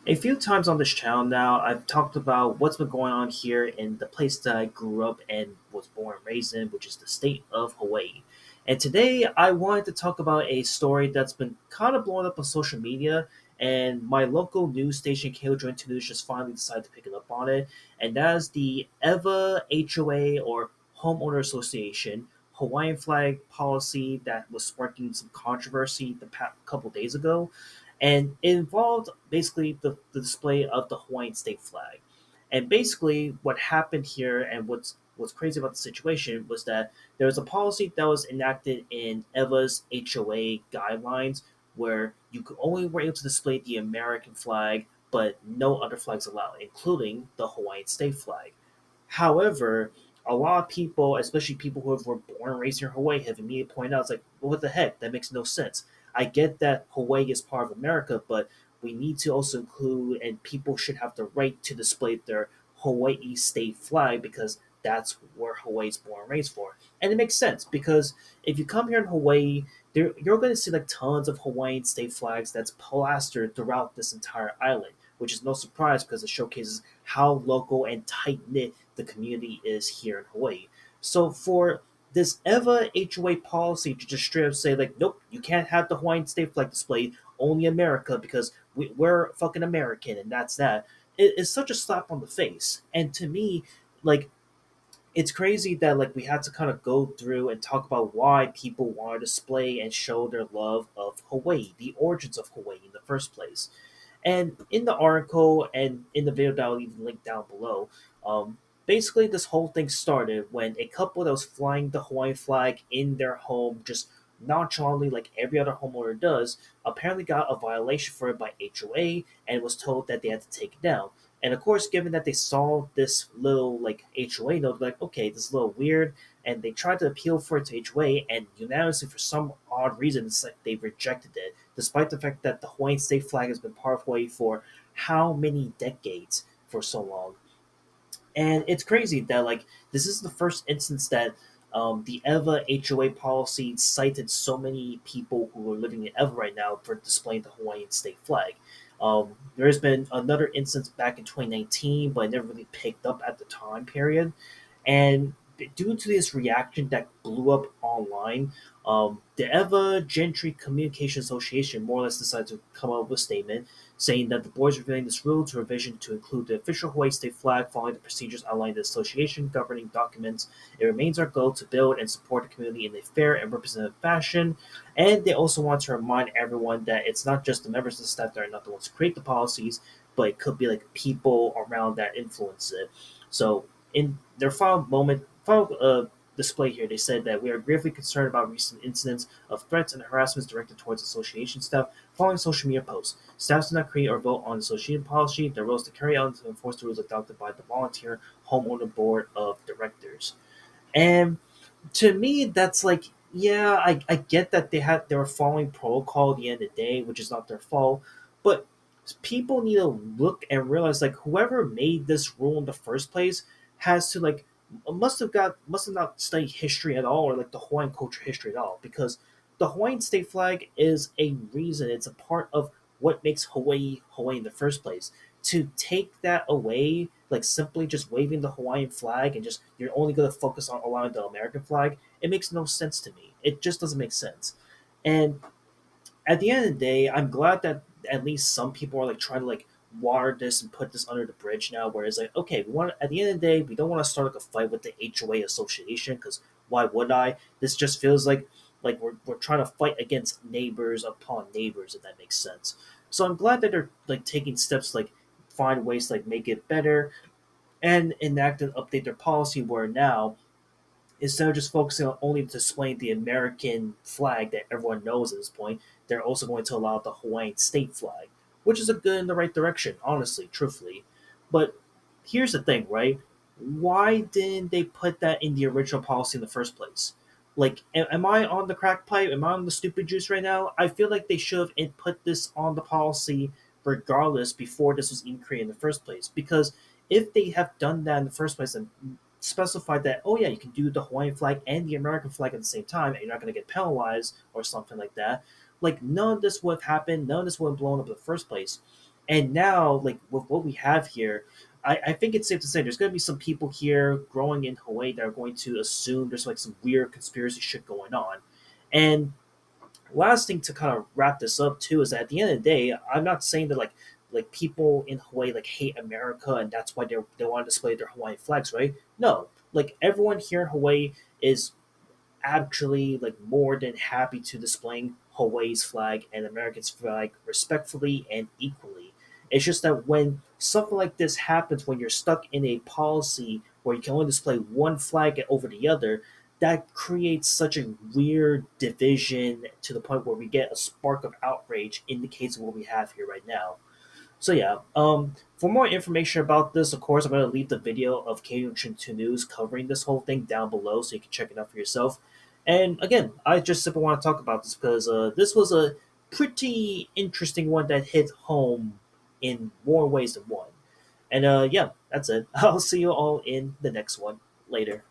A few times on this channel now, I've talked about what's been going on here in the place that I grew up and was born and raised in, which is the state of Hawaii. And today I wanted to talk about a story that's been kind of blowing up on social media, and my local news station, Ewa Gentry News, just finally decided to pick it up on it. And that is the Ewa HOA, or Homeowner Association, Hawaiian flag policy that was sparking some controversy the past couple days ago, and it involved basically the display of the Hawaiian state flag. And basically, what happened here, and what's crazy about the situation, was that there was a policy that was enacted in Eva's HOA guidelines, where you could only were able to display the American flag, but no other flags allowed, including the Hawaiian state flag. However, a lot of people, especially people who were born and raised in Hawaii, have immediately pointed out, it's like, well, what the heck? That makes no sense. I get that Hawaii is part of America, but we need to also include, and people should have the right to display their Hawaii state flag because that's where Hawaii's born and raised for. And it makes sense because if you come here in Hawaii, you're going to see like tons of Hawaiian state flags that's plastered throughout this entire island, which is no surprise because it showcases how local and tight knit the community is here in Hawaii. So for this EVA HOA policy to just straight up say like, nope, you can't have the Hawaiian state flag displayed, only America because we're fucking American and that's that. It is such a slap on the face. And to me, like it's crazy that like we had to kind of go through and talk about why people want to display and show their love of Hawaii, the origins of Hawaii in the first place. And in the article and in the video that I'll even link down below, basically this whole thing started when a couple that was flying the Hawaiian flag in their home just nonchalantly, like every other homeowner does, apparently got a violation for it by HOA and was told that they had to take it down. And of course, given that they saw this little like HOA note, like, okay, this is a little weird, and they tried to appeal for it to HOA, and unanimously, for some odd reason, it's like they rejected it, despite the fact that the Hawaiian state flag has been part of Hawaii for how many decades for so long. And it's crazy that like this is the first instance that the EVA HOA policy cited so many people who are living in EVA right now for displaying the Hawaiian state flag. There has been another instance back in 2019, but it never really picked up at the time period. And due to this reaction that blew up online, the Ewa Gentry Communication Association more or less decided to come up with a statement saying that the board is reviewing this rule to revision to include the official Hawaii state flag following the procedures outlined in the association governing documents. It remains our goal to build and support the community in a fair and representative fashion. And they also want to remind everyone that it's not just the members of the staff that are not the ones who create the policies, but it could be like people around that influence it. So in their final display here, they said that we are gravely concerned about recent incidents of threats and harassments directed towards association staff following social media posts. Staff do not create or vote on association policy. Their role is to carry out and to enforce the rules adopted by the volunteer homeowner board of directors. And to me, that's like, yeah, I get that they were following protocol at the end of the day, which is not their fault, but people need to look and realize like whoever made this rule in the first place has to like must have not studied history at all or like the Hawaiian culture history at all because the Hawaiian state flag is a reason, it's a part of what makes Hawaii Hawaii in the first place. To take that away, like simply just waving the Hawaiian flag and just you're only going to focus on allowing the American flag, it makes no sense to me. It just doesn't make sense. And at the end of the day, I'm glad that at least some people are like trying to like water this and put this under the bridge now. Whereas like, okay, we want at the end of the day, we don't want to start like a fight with the HOA association because why would I? This just feels like we're trying to fight against neighbors upon neighbors, if that makes sense. So I'm glad that they're like taking steps to, like find ways to, like make it better and enact and update their policy where now instead of just focusing on only displaying the American flag that everyone knows at this point, they're also going to allow the Hawaiian state flag, which is a good in the right direction, honestly, truthfully. But here's the thing, right? Why didn't they put that in the original policy in the first place? Like, am I on the crack pipe? Am I on the stupid juice right now? I feel like they should have put this on the policy regardless before this was even created in the first place. Because if they have done that in the first place and specified that, oh yeah, you can do the Hawaiian flag and the American flag at the same time, and you're not going to get penalized or something like that. Like none of this would have happened. None of this would have blown up in the first place. And now, like with what we have here, I think it's safe to say there's going to be some people here growing in Hawaii that are going to assume there's like some weird conspiracy shit going on. And last thing to kind of wrap this up too is that at the end of the day, I'm not saying that like people in Hawaii like hate America and that's why they want to display their Hawaiian flags, right? No, like everyone here in Hawaii is actually like more than happy to displaying Hawaii's flag and America's flag respectfully and equally. It's just that when something like this happens, when you're stuck in a policy where you can only display one flag over the other, that creates such a weird division to the point where we get a spark of outrage in the case of what we have here right now. So yeah, for more information about this, of course, I'm going to leave the video of KU2 News covering this whole thing down below, so you can check it out for yourself. And again, I just simply want to talk about this because this was a pretty interesting one that hit home in more ways than one. And yeah, that's it. I'll see you all in the next one later.